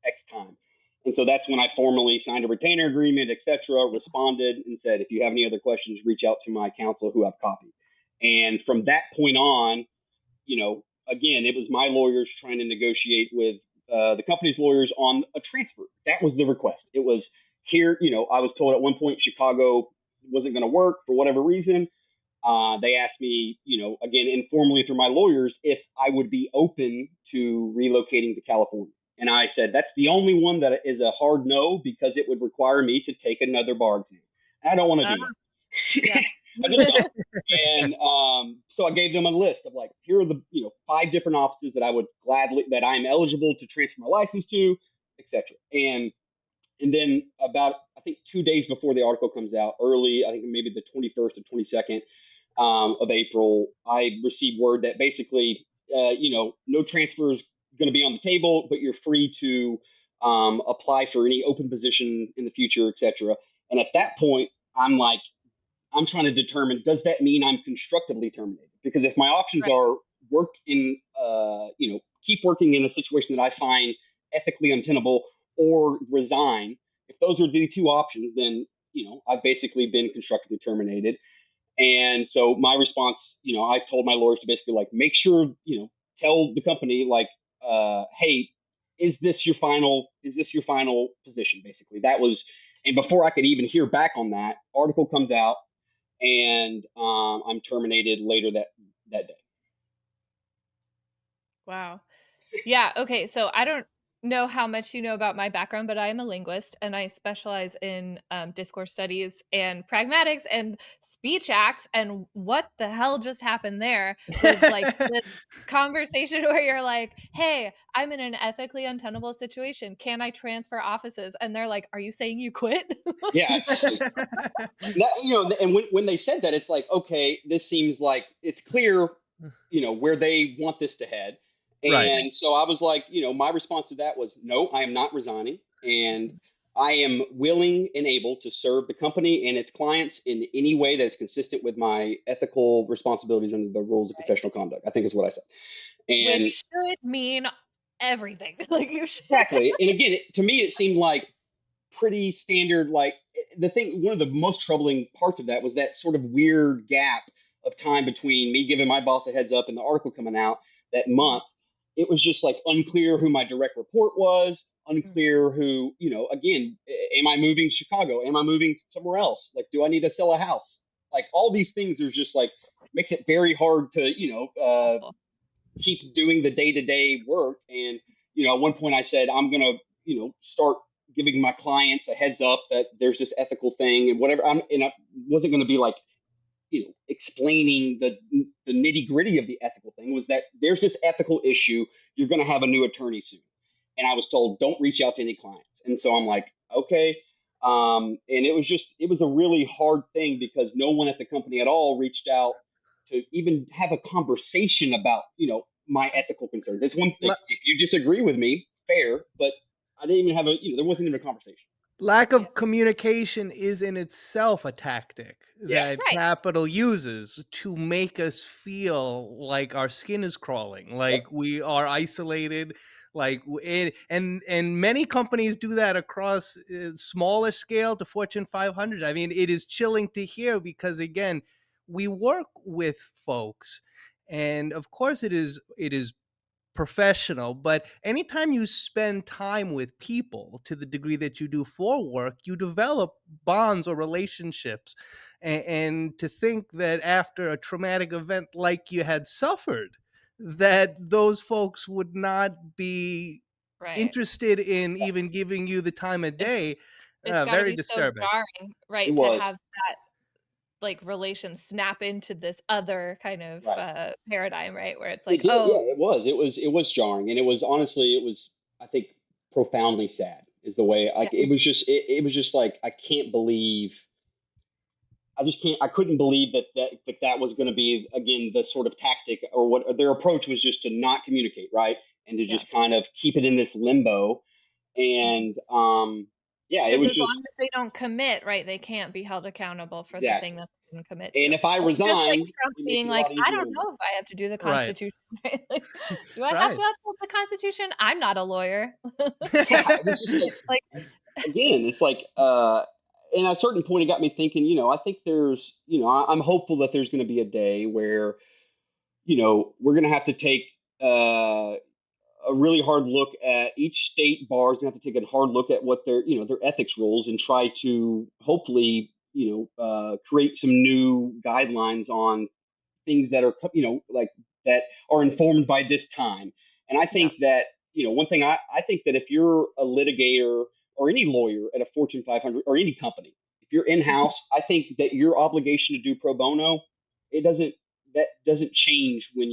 X time. And so that's when I formally signed a retainer agreement, etc., responded and said, if you have any other questions, reach out to my counsel who I've copied. And from that point on, again, it was my lawyers trying to negotiate with the company's lawyers on a transfer. That was the request. It was here, I was told at one point Chicago wasn't going to work for whatever reason. They asked me, again, informally through my lawyers, if I would be open to relocating to California. And I said, that's the only one that is a hard no, because it would require me to take another bar exam. I don't want to do that. I just don't. And so I gave them a list of, like, here are the 5 different offices that I'm eligible to transfer my license to, etc. And then about, I think, 2 days before the article comes out, early, I think maybe the 21st or 22nd of April, I received word that basically, no transfer is going to be on the table, but you're free to apply for any open position in the future, etc. And at that point, I'm trying to determine, does that mean I'm constructively terminated? Because if my options are work in, keep working in a situation that I find ethically untenable, or resign, if those are the 2 options, then, I've basically been constructively terminated. And so my response, I told my lawyers to basically, like, make sure, tell the company, like, hey, is this your final position? Basically, that was, and before I could even hear back on that, article comes out, and I'm terminated later that day. Wow. Yeah. Okay. So I don't know how much you know about my background, but I am a linguist and I specialize in discourse studies and pragmatics and speech acts. And what the hell just happened there was like this conversation where you're like, hey, I'm in an ethically untenable situation. Can I transfer offices? And they're like, are you saying you quit? Yeah. And when they said that, it's like, okay, this seems like it's clear, where they want this to head. And so I was like, my response to that was, no, I am not resigning. And I am willing and able to serve the company and its clients in any way that is consistent with my ethical responsibilities under the rules of Right. professional conduct. I think is what I said. Which And should mean everything. Like you should. exactly. And again, to me, it seemed like pretty standard. Like the thing, one of the most troubling parts of that was that sort of weird gap of time between me giving my boss a heads up and the article coming out that Mhm, month. It was just like unclear who my direct report was, mhm. unclear who, again, am I moving to Chicago? Am I moving somewhere else? Like, do I need to sell a house? Like all these things are just like makes it very hard to, Awful. keep doing the day-to-day work. And at one point I said I'm gonna start giving my clients a heads up that there's this ethical thing and whatever. I wasn't going to be like explaining the nitty gritty of the ethical thing. Was that there's this ethical issue, you're going to have a new attorney soon, and I was told don't reach out to any clients. And so I'm like, okay. And it was a really hard thing because no one at the company at all reached out to even have a conversation about my ethical concerns. It's one thing La- if you disagree with me, fair, but I didn't even have there wasn't even a conversation. Lack Yeah. of communication is in itself a tactic Yeah, that Right. capital uses to make us feel like our skin is crawling, yep, like we are isolated, and many companies do that across smaller scale to Fortune 500. I mean, it is chilling to hear because again, we work with folks, and of course, it is professional, but anytime you spend time with people to the degree that you do for work, you develop bonds or relationships. And to think that after a traumatic event like you had suffered, that those folks would not be Right. interested in even giving you the time of It's day, it's got to very be so disturbing. jarring, it right, to was have that like relation snap into this other kind of right. paradigm, right, where it's It like, did, yeah, oh, it was. It was jarring, and it was honestly, it was, I think, profoundly sad. Is the way yeah, like it was just like I can't believe I just can't I couldn't believe that was going to be again the sort of tactic or what their approach was just to not communicate, right, and to yeah. just kind of keep it in this limbo. And yeah, it Because was as just long as they don't commit, right, they can't be held accountable for the thing exactly. that they didn't commit to. And if I Just like resign, Trump it makes being it a like, lot "I easier don't to leave. know if I have to do the Right. Constitution," right? Like, "Do I have Right. to uphold the Constitution? I'm not a lawyer." Yeah, it was just like Like, again, it's like, and at a certain point, it got me thinking. I think there's, I'm hopeful that there's going to be a day where, we're going to have to take a really hard look at each state bars. Going to have to take a hard look at what their ethics rules and try to hopefully, create some new guidelines on things that are like that are informed by this time. And I yeah. think that one thing I think that if you're a litigator or any lawyer at a Fortune 500 or any company, if you're in Mhm. house, I think that your obligation to do pro bono, it doesn't that doesn't change when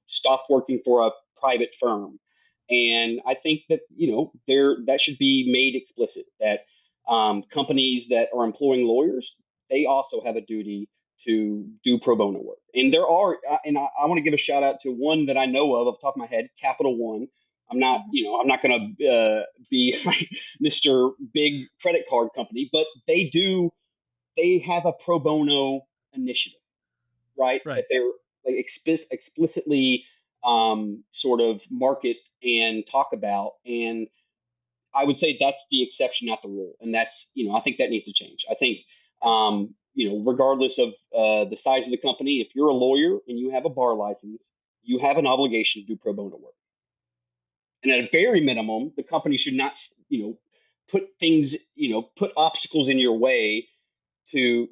stop working for a private firm. And I think that there that should be made explicit that companies that are employing lawyers, they also have a duty to do pro bono work. And there are, and I want to give a shout out to one that I know of off the top of my head, Capital One. Mhm. I'm not going to be Mr. Big credit card company, but they have a pro bono initiative, right? That Right. they're like explicitly sort of market and talk about. And I would say that's the exception, not the rule, and that's I think that needs to change. I think regardless of the size of the company, if you're a lawyer and you have a bar license, you have an obligation to do pro bono work. And at a very minimum, the company should not put things put obstacles in your way to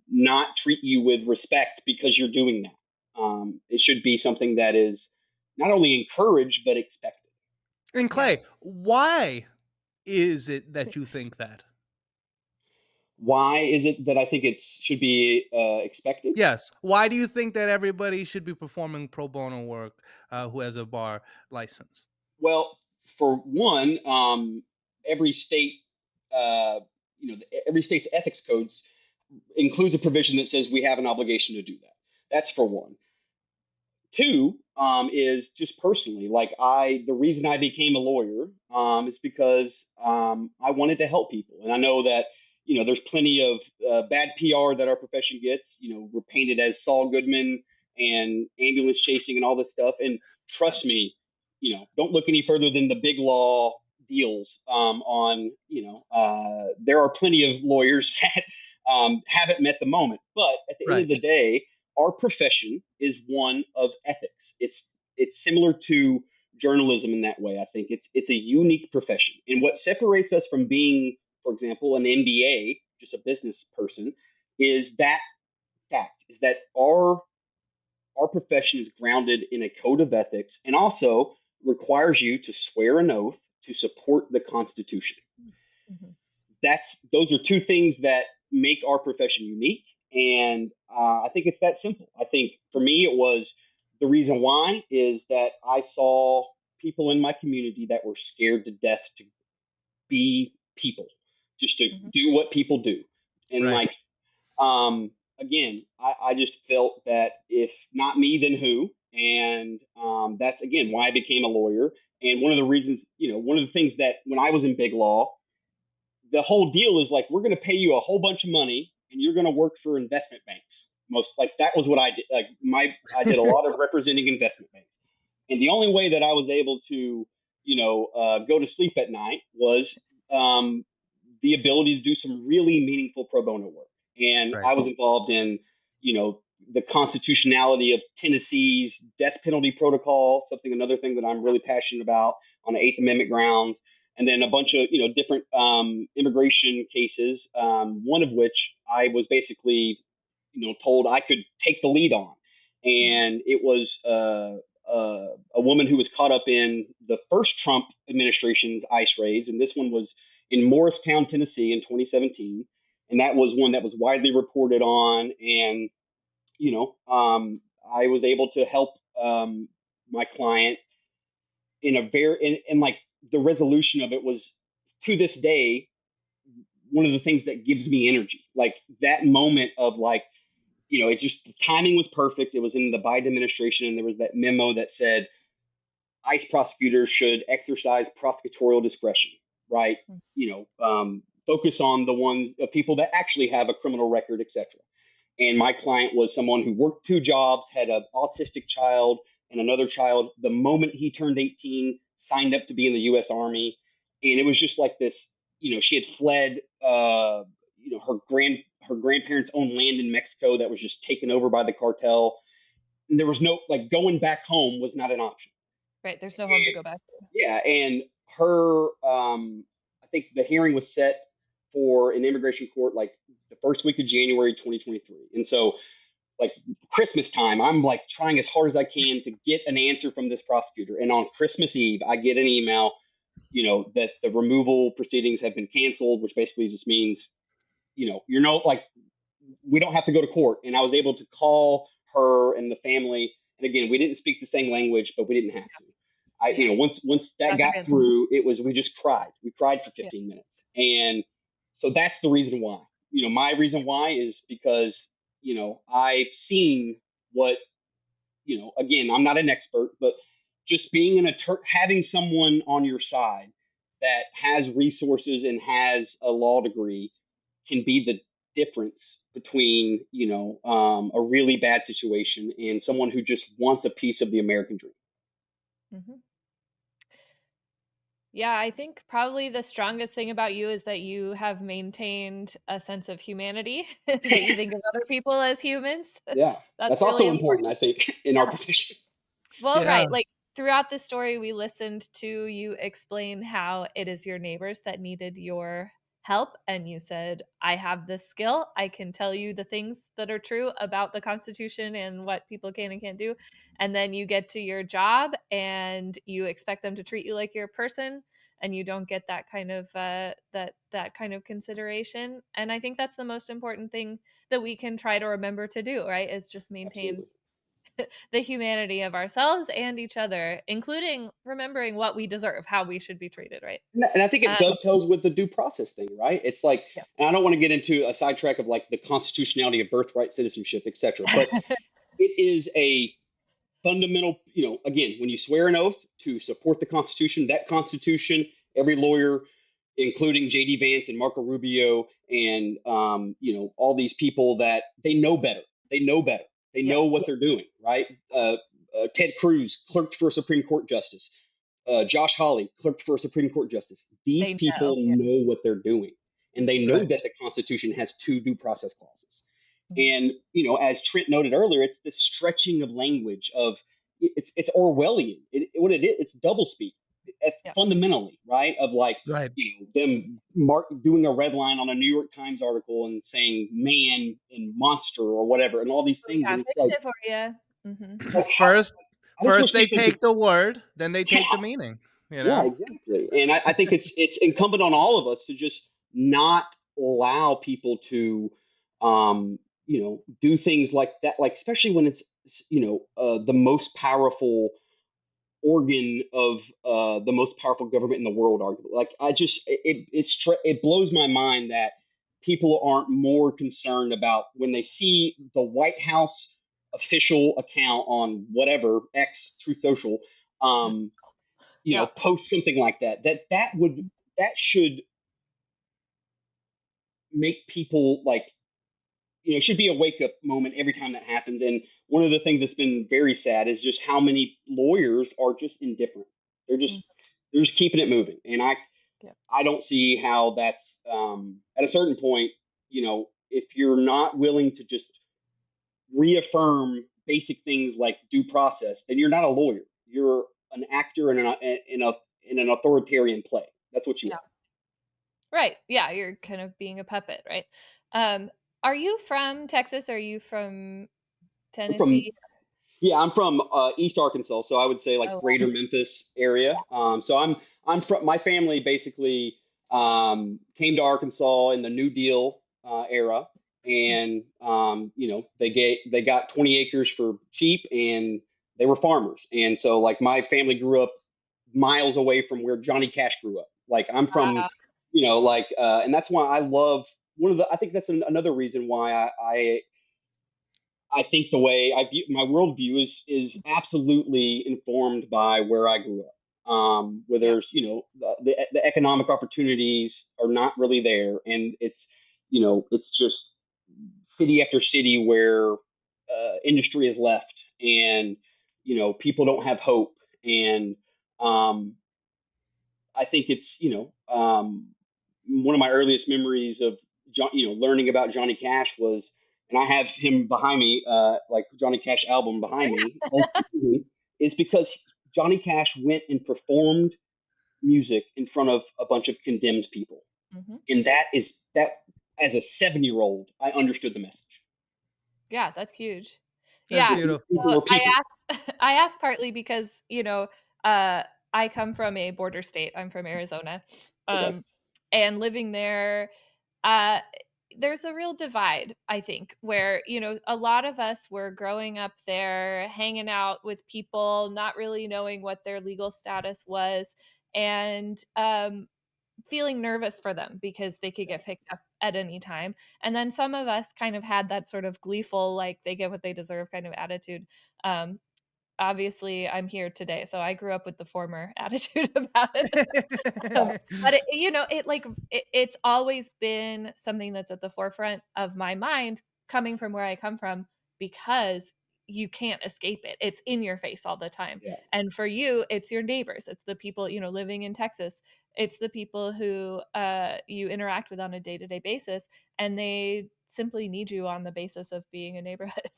not treat you with respect because you're doing that. It should be something that is not only encouraged but expected. And Yeah. Clay, why is it that you think that? Why is it that I think it should be expected? Yes. Why do you think that everybody should be performing pro bono work who has a bar license? Well, for one, every state, every state's ethics codes includes a provision that says we have an obligation to do that. That's for one. Two, is just personally, like the reason I became a lawyer is because I wanted to help people. And I know that, there's plenty of bad PR that our profession gets. We're painted as Saul Goodman and ambulance chasing and all this stuff. And trust me, don't look any further than the big law deals there are plenty of lawyers that haven't met the moment. But at the end of the day, our profession is one of ethics. It's similar to journalism in that way. I think it's a unique profession. And what separates us from being, for example, an MBA, just a business person, is that fact, is that our profession is grounded in a code of ethics and also requires you to swear an oath to support the Constitution. Mhm. Those are two things that make our profession unique. And I think it's that simple. I think for me, it was the reason why is that I saw people in my community that were scared to death to be people, just to Mhm. do what people do. And Right. again, I just felt that if not me, then who? And that's, again, why I became a lawyer. And one of the reasons, one of the things that when I was in big law, the whole deal is like, we're going to pay you a whole bunch of money and you're going to work for investment banks. Most like that was what I did. I did a lot of representing investment banks. And the only way that I was able to, go to sleep at night was the ability to do some really meaningful pro bono work. And Right. I was involved in, the constitutionality of Tennessee's death penalty protocol, another thing that I'm really passionate about on the Eighth Amendment grounds, and then a bunch of different immigration cases. One of which I was basically told I could take the lead on, and it was a woman who was caught up in the first Trump administration's ICE raids, and this one was in Morristown, Tennessee, in 2017, and that was one that was widely reported on, and I was able to help my client in a and like the resolution of it was, to this day, one of the things that gives me energy. Like that moment of like, it just, the timing was perfect. It was in the Biden administration, and there was that memo that said ICE prosecutors should exercise prosecutorial discretion, right? Focus on the ones, people that actually have a criminal record, etc. And my client was someone who worked two jobs, had an autistic child and another child. The moment he turned 18, signed up to be in the U.S. Army, and it was just like this. She had fled, her grandparents' own land in Mexico that was just taken over by the cartel. And there was no, like, going back home was not an option. Right. There's no home to go back to. Yeah, and her, I think the hearing was set for an immigration court like the first week of January 2023, and so like Christmas time, I'm like trying as hard as I can to get an answer from this prosecutor. And on Christmas Eve, I get an email, that the removal proceedings have been canceled, which basically just means, like, we don't have to go to court. And I was able to call her and the family. And again, we didn't speak the same language, but we didn't have to. Yeah. Once that got through, we just cried. We cried for 15 minutes. And so that's the reason why. My reason why is because, I've seen what, again, I'm not an expert, but just being having someone on your side that has resources and has a law degree can be the difference between, a really bad situation and someone who just wants a piece of the American dream. Mm-hmm. Yeah, I think probably the strongest thing about you is that you have maintained a sense of humanity, that you think of other people as humans. Yeah, That's that's really also important. important, I think, in our profession. Well, Yeah. right. Like throughout the story, we listened to you explain how it is your neighbors that needed your help. And you said, I have this skill. I can tell you the things that are true about the Constitution and what people can and can't do. And then you get to your job and you expect them to treat you like you're a person, and you don't get that kind of that kind of consideration. And I think that's the most important thing that we can try to remember to do, right? Is just maintain Absolutely. the humanity of ourselves and each other, including remembering what we deserve, how we should be treated, right? And I think it dovetails with the due process thing, right? It's like, Yeah. and I don't want to get into a sidetrack of like the constitutionality of birthright citizenship, et cetera, but it is fundamental, again, when you swear an oath to support the Constitution, that Constitution, every lawyer, including J.D. Vance and Marco Rubio and, all these people that they know better. They know better. They know what they're doing, right? Ted Cruz clerked for a Supreme Court justice. Josh Hawley clerked for a Supreme Court justice. These people know what they're doing. And they know that the Constitution has 2 due process clauses. And, as Trent noted earlier, it's the stretching of language of it's Orwellian. What it is, it's doublespeak fundamentally, right? Of like, them doing a red line on a New York Times article and saying man and monster or whatever, and all these things. Yeah, and it's fixed like, it for you. like First they take the word, then they take the meaning. Yeah, exactly. And I think it's incumbent on all of us to just not allow people to, do things like that, like especially when it's, the most powerful organ of the most powerful government in the world, arguably. Like it blows my mind that people aren't more concerned about when they see the White House official account on whatever X, Truth Social, post something like that. That should make people like, it should be a wake up moment every time that happens. And one of the things that's been very sad is just how many lawyers are just indifferent. They're just keeping it moving. And I don't see how that's at a certain point, if you're not willing to just reaffirm basic things like due process, then you're not a lawyer. You're an actor in an authoritarian play. That's what you are. Right. Yeah, you're kind of being a puppet, right? Are you from Texas? Are you from Tennessee? I'm from East Arkansas, so I would say like greater Memphis area. So I'm from, my family basically came to Arkansas in the New Deal era, and they got 20 acres for cheap, and they were farmers. And so like my family grew up miles away from where Johnny Cash grew up. Like I'm from, and that's why I love I think that's another reason why I think the way I view my worldview is absolutely informed by where I grew up. Where there's, the economic opportunities are not really there, and it's just city after city where industry is left, and people don't have hope, and I think it's one of my earliest memories of learning about Johnny Cash was, and I have him behind me, like Johnny Cash album behind me, is because Johnny Cash went and performed music in front of a bunch of condemned people, and that as a 7-year-old, I understood the message. Yeah, that's huge. That's beautiful. So I asked partly because I come from a border state. I'm from Arizona, and living there, there's a real divide, I think, where a lot of us were growing up there, hanging out with people, not really knowing what their legal status was, and feeling nervous for them because they could get picked up at any time. And then some of us kind of had that sort of gleeful, like they get what they deserve kind of attitude. Obviously I'm here today, so I grew up with the former attitude about it. But it's always been something that's at the forefront of my mind coming from where I come from, because you can't escape it. It's in your face all the time. Yeah. And for you, it's your neighbors. It's the people, living in Texas. It's the people who you interact with on a day-to-day basis, and they simply need you on the basis of being a neighborhood,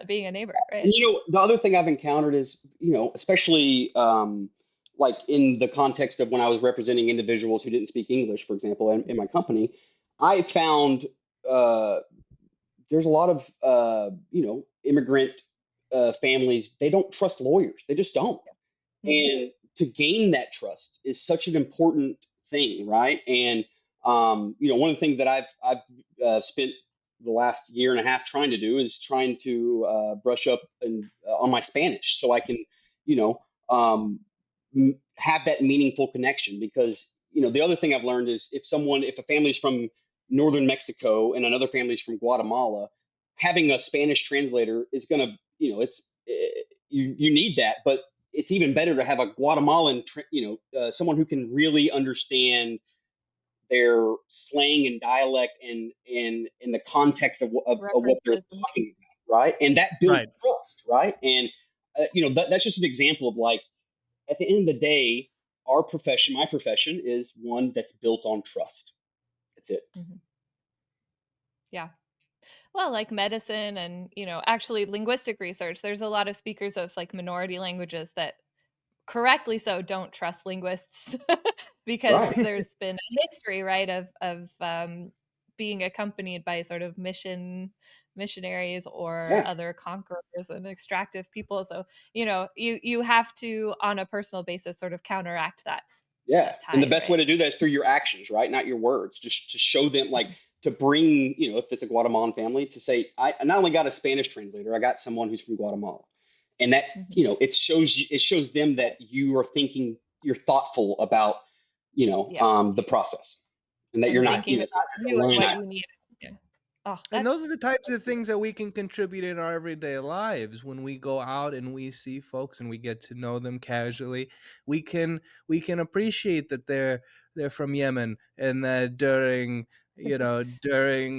being a neighbor, right? And the other thing I've encountered is, especially like in the context of when I was representing individuals who didn't speak English, for example, in my company, I found there's a lot of immigrant families. They don't trust lawyers. They just don't. And to gain that trust is such an important thing, right? And one of the things that I've spent the last year and a half trying to do is trying to brush up on my Spanish, so I can have that meaningful connection. Because the other thing I've learned is if a family's from northern Mexico and another family's from Guatemala, having a Spanish translator is gonna you need that, but it's even better to have a Guatemalan, someone who can really understand their slang and dialect and in the context of what they're References. talking about, right? And that builds Right. trust, right? And that's just an example of, like, at the end of the day, our profession, my profession, is one that's built on trust. That's it. Mhm. Yeah. Well, like medicine and, actually linguistic research, there's a lot of speakers of like minority languages that correctly so don't trust linguists because Right. there's been a history, right, of being accompanied by sort of missionaries or Yeah. other conquerors and extractive people. So, you have to, on a personal basis, sort of counteract that Yeah. that And the tide, best way right? to do that is through your actions, right? Not your words. Just to show them, like, to bring, if it's a Guatemalan family, to say, I not only got a Spanish translator, I got someone who's from Guatemala. And that, Mhm. it shows them that you are thinking, you're thoughtful about, Yeah. the process, and that you're And not, thinking it's not about just a you and line what item. you need. Yeah. Oh, And those that's are the types of things that we can contribute in our everyday lives when we go out and we see folks and we get to know them casually. We can appreciate that they're from Yemen, and that during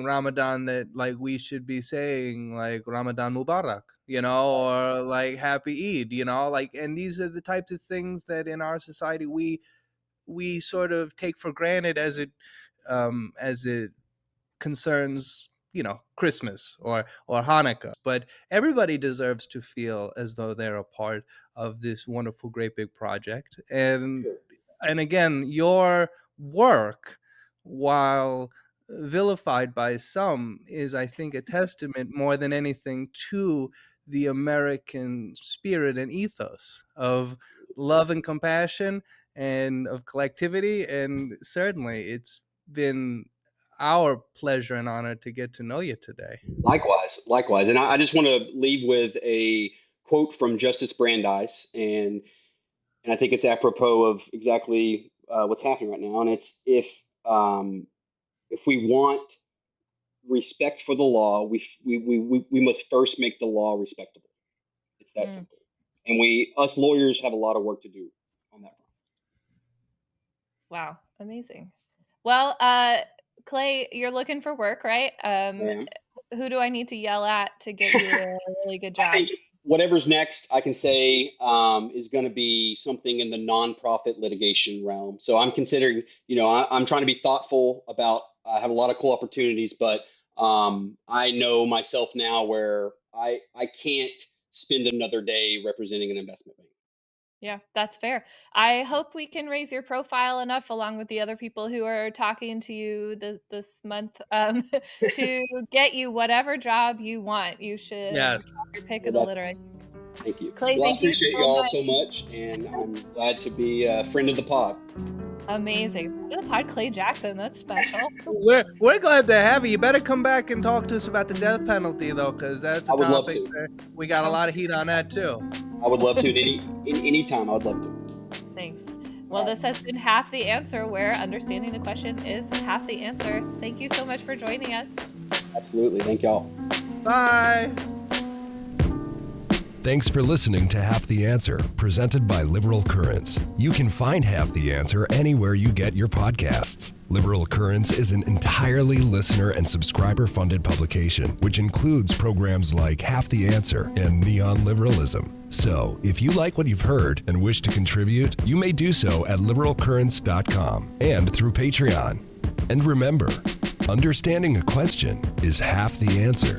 Ramadan, that like we should be saying like Ramadan Mubarak, or like Happy Eid, like, and these are the types of things that in our society we sort of take for granted as it concerns Christmas or Hanukkah. But everybody deserves to feel as though they're a part of this wonderful great big project. and Sure. and again, your work, while vilified by some, is, I think, a testament more than anything to the American spirit and ethos of love and compassion and of collectivity. And certainly it's been our pleasure and honor to get to know you today. Likewise. And I just want to leave with a quote from Justice Brandeis, and I think it's apropos of exactly what's happening right now. And it's, if we want respect for the law, we must first make the law respectable. It's that Mm, simple. And us lawyers have a lot of work to do on that front. wow, amazing. Well, Clay, you're looking for work, right? Yeah. Who do I need to yell at to get you a really good I job? think whatever's next, I can say, is going to be something in the nonprofit litigation realm. So I'm considering, I'm trying to be thoughtful about. I have a lot of cool opportunities, but I know myself now where I can't spend another day representing an investment bank. Yeah, that's fair. I hope we can raise your profile enough, along with the other people who are talking to you this month, to get you whatever job you want. You should Yes. have your pick of Well, the that's litter. Thank you. Clay, Well, I thank you appreciate so y'all much. so much, and I'm glad to be a friend of the pod. Amazing. You're the pod Clay Jackson. That's special. We're glad to have you. You better come back and talk to us about the death penalty, though, because that's a I would love topic to. that we got a lot of heat on that too. I would love to in any time. I would love to. Thanks. Well, this has been Half the Answer, where understanding the question is half the answer. Thank you so much for joining us. Absolutely. Thank y'all. Bye. Thanks for listening to Half the Answer, presented by Liberal Currents. You can find Half the Answer anywhere you get your podcasts. Liberal Currents is an entirely listener and subscriber-funded publication, which includes programs like Half the Answer and Neon Liberalism. So, if you like what you've heard and wish to contribute, you may do so at liberalcurrents.com and through Patreon. And remember, understanding a question is half the answer.